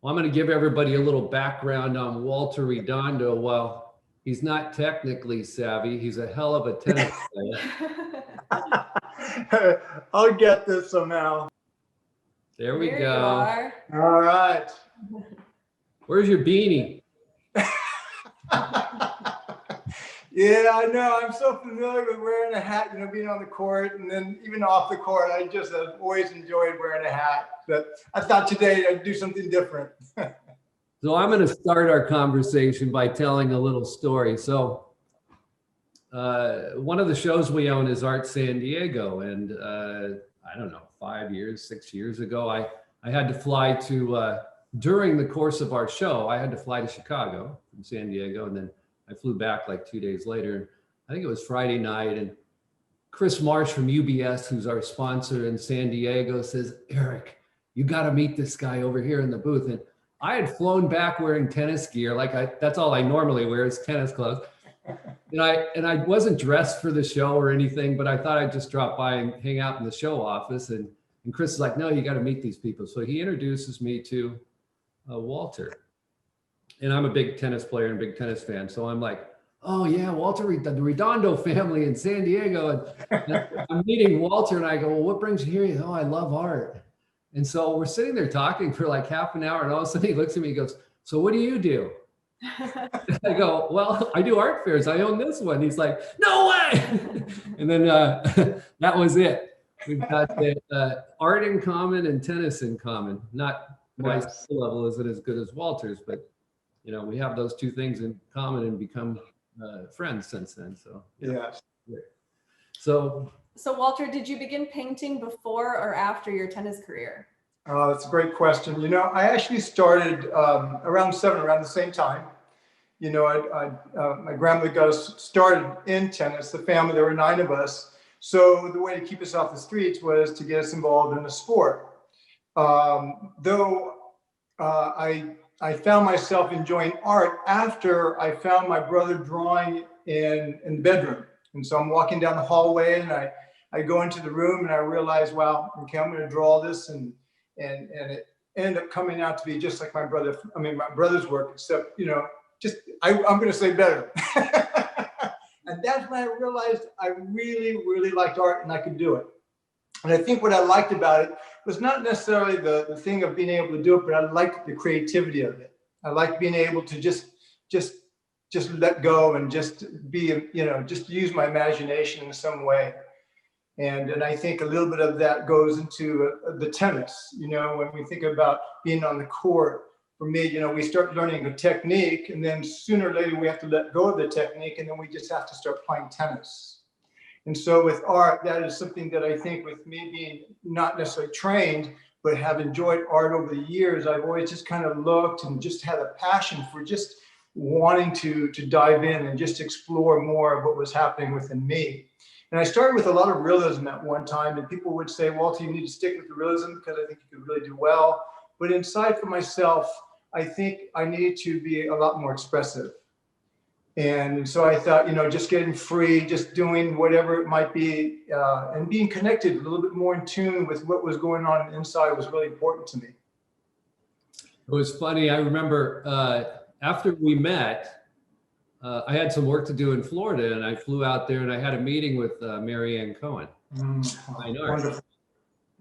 Well, I'm going to give everybody a little background on Walter Redondo. Well, he's not technically savvy. He's a hell of a tennis player. I'll get this somehow. There we There go. You are. All right. Where's your beanie? Yeah, I know. I'm so familiar with wearing a hat, you know, being on the court, and then even off the court, I just have always enjoyed wearing a hat. But I thought today I'd do something different. So I'm going to start our conversation by telling a little story. So one of the shows we own is Art San Diego. And I don't know, 6 years ago, I had to fly to, during the course of our show, I had to fly to Chicago from San Diego. And then I flew back like 2 days later. I think it was Friday night. And Chris Marsh from UBS, who's our sponsor in San Diego, says, Eric, you got to meet this guy over here in the booth. And I had flown back wearing tennis gear. That's all I normally wear is tennis clothes. And I wasn't dressed for the show or anything, but I thought I'd just drop by and hang out in the show office. And Chris is like, no, you got to meet these people. So he introduces me to Walter. And I'm a big tennis player and big tennis fan. So I'm like, oh yeah, Walter, the Redondo family in San Diego. And I'm meeting Walter and I go, well, what brings you here? Oh, I love art. And so we're sitting there talking for like half an hour. And all of a sudden he looks at me and goes, so what do you do? I go, well, I do art fairs. I own this one. He's like, no way. And then that was it. We've got art in common and tennis in common. Not my skill level isn't as good as Walter's, but you know, we have those two things in common and become friends since then. So yes. So Walter, did you begin painting before or after your tennis career? That's a great question. You know, I actually started around the same time. You know, my grandmother got us started in tennis. The family, there were 9 of us. So the way to keep us off the streets was to get us involved in the sport. Though I found myself enjoying art after I found my brother drawing in the bedroom. And so I'm walking down the hallway and I go into the room and I realize, wow, okay, I'm going to draw this. And it ended up coming out to be just like my brother's work, except, you know, I'm going to say better. And that's when I realized I really, really liked art and I could do it. And I think what I liked about it was not necessarily the thing of being able to do it, but I liked the creativity of it. I liked being able to just let go and just be, you know, just use my imagination in some way. And I think a little bit of that goes into the tennis. You know, when we think about being on the court, for me, you know, we start learning a technique and then sooner or later we have to let go of the technique and then we just have to start playing tennis. And so with art, that is something that I think with me being not necessarily trained, but have enjoyed art over the years, I've always just kind of looked and just had a passion for just wanting to dive in and just explore more of what was happening within me. And I started with a lot of realism at one time, and people would say, Walter, you need to stick with the realism because I think you could really do well. But inside for myself, I think I needed to be a lot more expressive. And so I thought, you know, just getting free, just doing whatever it might be, and being connected a little bit more in tune with what was going on inside was really important to me. it was funny. I remember after we met, I had some work to do in Florida and I flew out there and I had a meeting with Mary Ann Cohen. I know her.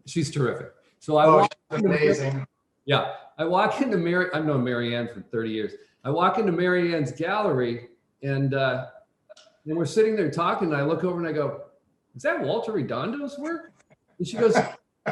She's terrific. So she's amazing. Yeah. I walk into I've known Mary Ann for 30 years. I walk into Mary Ann's gallery and we're sitting there talking and I look over and I go, is that Walter Redondo's work? And she goes,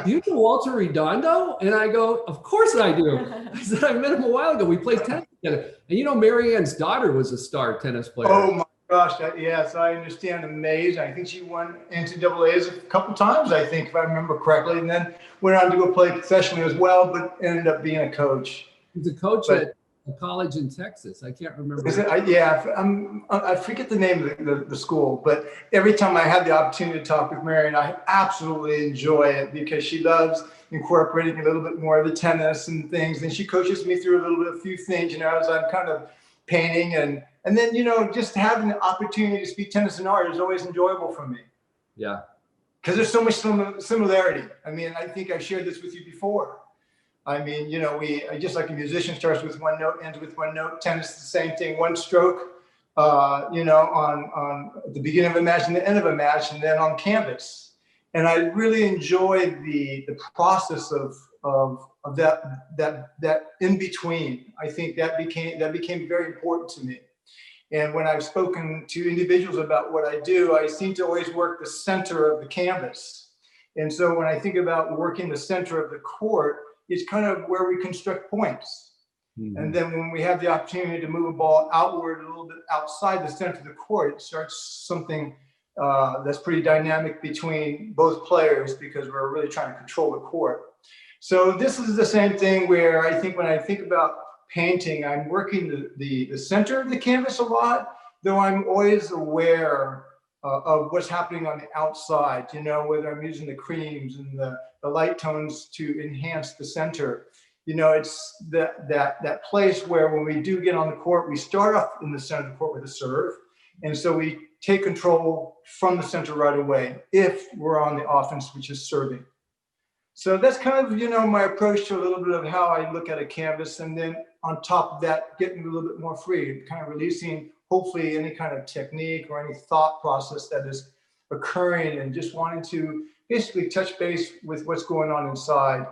do you know Walter Redondo? And I go, of course I do. I said, I met him a while ago. We played tennis together. And you know, Mary Ann's daughter was a star tennis player. Oh my gosh, yes, I understand. Amazing. I think she won NCAAs a couple times, I think, if I remember correctly. And then went on to go play professionally as well, but ended up being a coach. He's a coach at a college in Texas. I can't remember. Is it? I forget the name of the school, but every time I had the opportunity to talk with Marion, I absolutely enjoy it because she loves incorporating a little bit more of the tennis and things. And she coaches me through a few things, you know, as I'm kind of painting. And then, you know, just having the opportunity to speak tennis and art is always enjoyable for me. Yeah. Because there's so much similarity. I mean, I think I shared this with you before. I mean, you know, just like a musician starts with one note, ends with one note. Tennis is the same thing, one stroke. You know, on the beginning of a match and the end of a match, and then on canvas. And I really enjoyed the process of that in between. I think that became very important to me. And when I've spoken to individuals about what I do, I seem to always work the center of the canvas. And so when I think about working the center of the court, it's kind of where we construct points. Mm-hmm. And then when we have the opportunity to move a ball outward a little bit outside the center of the court, it starts something that's pretty dynamic between both players, because we're really trying to control the court. So this is the same thing where I think when I think about painting, I'm working the center of the canvas a lot, though I'm always aware of what's happening on the outside, you know, whether I'm using the creams and the light tones to enhance the center. You know, it's that place where when we do get on the court, we start off in the center of the court with a serve. And so we take control from the center right away if we're on the offense, which is serving. So that's kind of, you know, my approach to a little bit of how I look at a canvas. And then on top of that, getting a little bit more free, kind of releasing hopefully any kind of technique or any thought process that is occurring, and just wanting to basically touch base with what's going on inside.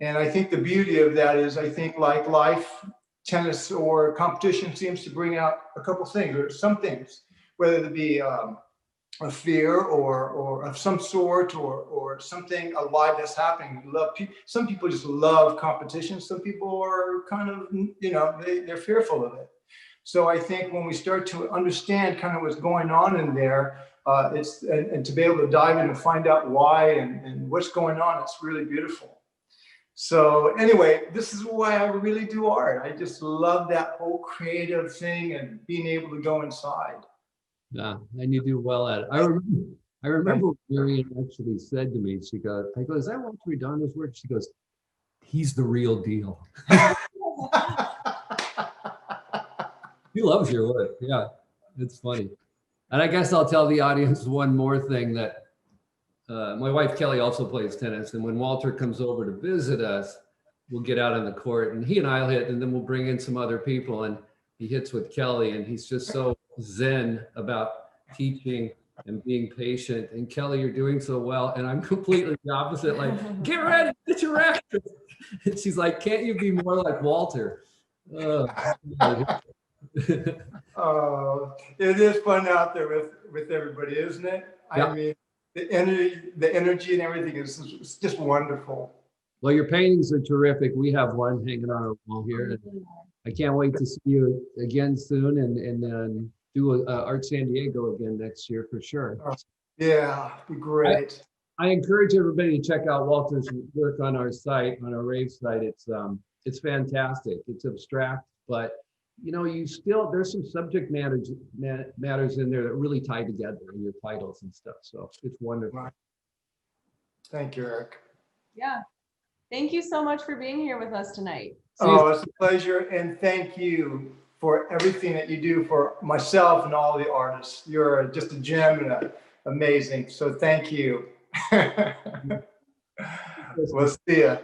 And I think the beauty of that is, I think like life, tennis or competition seems to bring out a couple things, or some things, whether it be a fear or of some sort, or something alive that's happening. Some people just love competition. Some people are kind of, you know, they're fearful of it. So I think when we start to understand kind of what's going on in there, and to be able to dive in and find out why and what's going on, it's really beautiful. So anyway, this is why I really do art. I just love that whole creative thing and being able to go inside. Yeah, and you do well at it. I remember what Marion actually said to me. She goes, I go, is that Walter Redondo's work? She goes, he's the real deal. He loves your work. Yeah, it's funny. And I guess I'll tell the audience one more thing, that my wife Kelly also plays tennis, and when Walter comes over to visit us, we'll get out on the court and he and I'll hit, and then we'll bring in some other people, and he hits with Kelly, and he's just so zen about teaching and being patient. And Kelly, you're doing so well, and I'm completely the opposite. Like, get ready, get your racket. And she's like, can't you be more like Walter? It is fun out there with everybody, isn't it? Yeah. I mean, the energy and everything is just wonderful. Well, your paintings are terrific. We have one hanging on our wall here. I can't wait to see you again soon, and do Art San Diego again next year for sure. Yeah, be great. I encourage everybody to check out Walter's work on our site, on our RAVE site. It's fantastic. It's abstract, but you know, there's some subject matters in there that really tie together in your titles and stuff. So it's wonderful. Thank you, Eric. Yeah. Thank you so much for being here with us tonight. Oh, it's a pleasure. And thank you for everything that you do for myself and all the artists. You're just a gem and amazing. So thank you. We'll see ya.